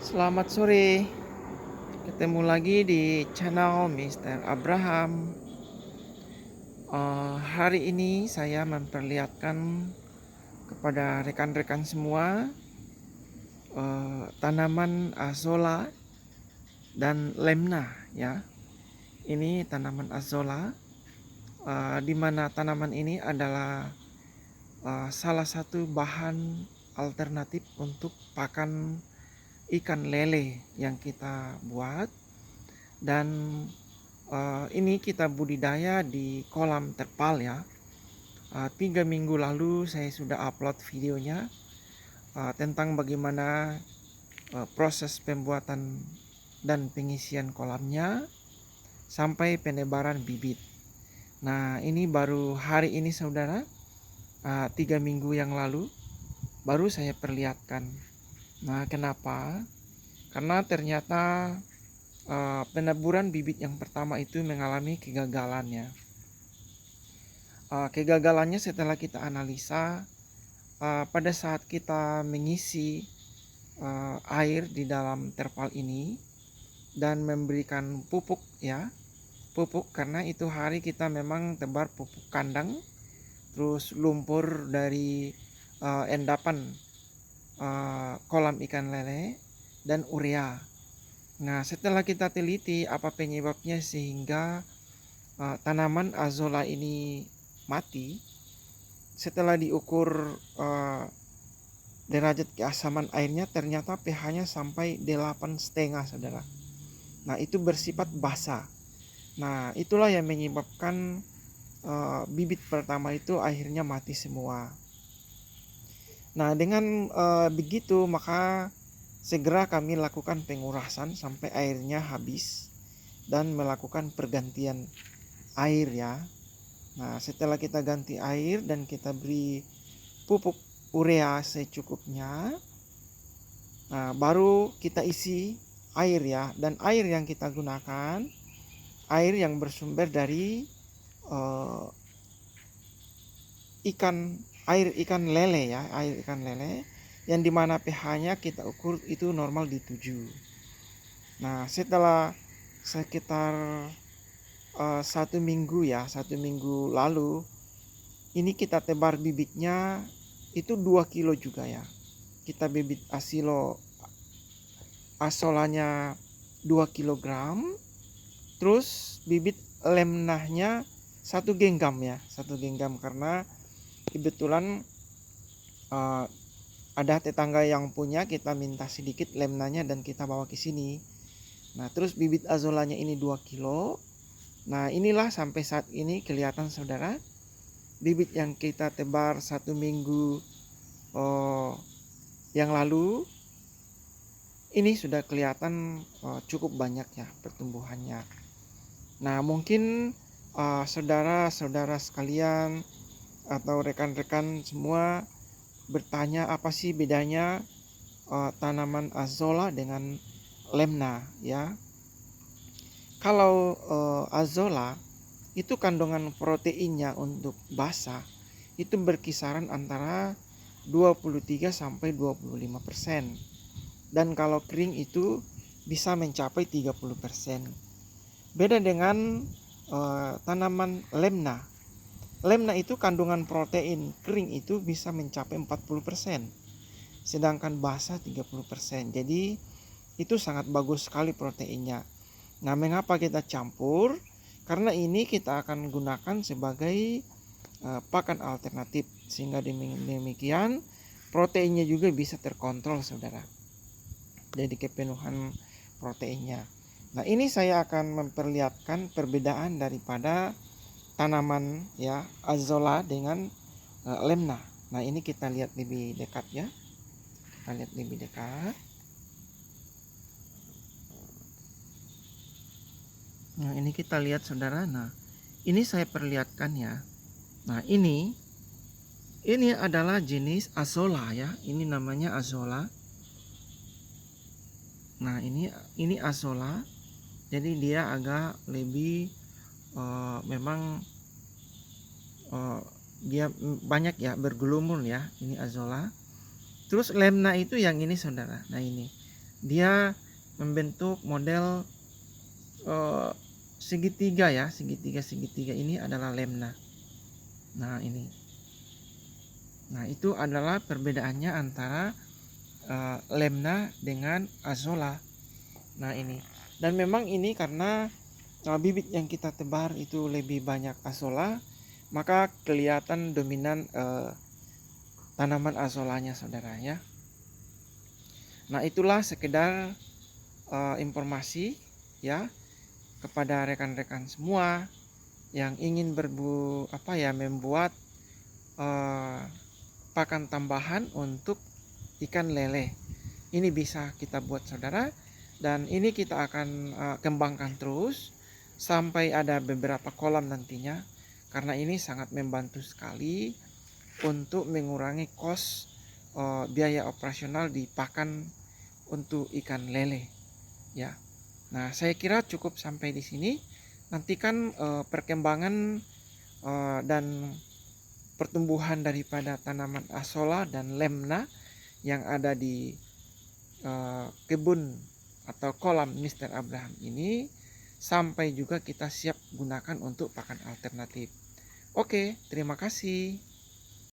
Selamat sore, ketemu lagi di channel Mr. Abraham. Hari ini saya memperlihatkan kepada rekan-rekan semua tanaman azolla dan lemna ya. Ini tanaman azolla, di mana tanaman ini adalah salah satu bahan alternatif untuk pakan ikan lele yang kita buat. Dan ini kita budidaya di kolam terpal ya. 3 minggu lalu saya sudah upload videonya tentang bagaimana proses pembuatan dan pengisian kolamnya sampai penebaran bibit. Nah, ini baru hari ini saudara, 3 minggu yang lalu baru saya perlihatkan. Nah, kenapa? Karena ternyata peneburan bibit yang pertama itu mengalami kegagalannya. Kegagalannya setelah kita analisa, pada saat kita mengisi air di dalam terpal ini dan memberikan pupuk ya, pupuk karena itu hari kita memang tebar pupuk kandang, terus lumpur dari endapan kolam ikan lele dan urea. Nah, setelah kita teliti apa penyebabnya sehingga tanaman azolla ini mati, setelah diukur derajat keasaman airnya ternyata pH-nya sampai 8,5 saudara. Nah, itu bersifat basa. Nah, itulah yang menyebabkan bibit pertama itu akhirnya mati semua. Nah, dengan begitu maka segera kami lakukan pengurasan sampai airnya habis dan melakukan pergantian air ya. Nah, setelah kita ganti air dan kita beri pupuk urea secukupnya, nah, baru kita isi air ya. Dan air yang kita gunakan air yang bersumber dari air ikan lele ya, air ikan lele yang dimana pH-nya kita ukur itu normal di 7. Nah, setelah sekitar 1 minggu ya, 1 minggu lalu ini kita tebar bibitnya itu 2 kilo juga ya. Kita bibit asolanya 2 kilogram, terus bibit lemnahnya 1 genggam ya, 1 genggam karena kebetulan ada tetangga yang punya, kita minta sedikit lemnanya dan kita bawa ke sini. Nah, terus bibit azolanya ini 2 kilo. Nah, inilah sampai saat ini kelihatan saudara, bibit yang kita tebar 1 minggu yang lalu ini sudah kelihatan cukup banyak ya pertumbuhannya. Nah, mungkin saudara-saudara sekalian atau rekan-rekan semua bertanya apa sih bedanya tanaman azolla dengan lemna ya. Kalau azolla itu kandungan proteinnya untuk basa itu berkisaran antara 23 sampai 25%. Dan kalau kering itu bisa mencapai 30%. Beda dengan tanaman lemna. Lemna itu kandungan protein kering itu bisa mencapai 40%. Sedangkan basa 30%. Jadi itu sangat bagus sekali proteinnya. Nah, mengapa kita campur? Karena ini kita akan gunakan sebagai pakan alternatif. Sehingga demikian proteinnya juga bisa terkontrol saudara. Jadi kepenuhan proteinnya. Nah, ini saya akan memperlihatkan perbedaan daripada tanaman ya azolla dengan lemna. Nah, ini kita lihat lebih dekat ya. Kita lihat lebih dekat. Nah, ini kita lihat saudara. Nah, ini saya perlihatkan ya. Nah, ini adalah jenis azolla ya. Ini namanya azolla. Nah, ini azolla. Jadi dia agak lebih memang dia banyak ya bergelumur ya, ini azolla. Terus lemna itu yang ini saudara. Nah, ini. dia membentuk model segitiga ya, segitiga ini adalah lemna. Nah ini, nah itu adalah perbedaannya antara lemna dengan azolla. Nah ini, dan memang ini karena bibit yang kita tebar itu lebih banyak azolla, maka kelihatan dominan tanaman azollanya saudara ya. Nah itulah sekedar informasi ya kepada rekan-rekan semua yang ingin membuat pakan tambahan untuk ikan lele. Ini bisa kita buat saudara, dan ini kita akan kembangkan terus sampai ada beberapa kolam nantinya, karena ini sangat membantu sekali untuk mengurangi kos biaya operasional di pakan untuk ikan lele ya. Nah saya kira cukup sampai di sini. Nantikan perkembangan dan pertumbuhan daripada tanaman azolla dan lemna yang ada di kebun atau kolam Mr. Abraham ini, sampai juga kita siap gunakan untuk pakan alternatif. Oke, terima kasih.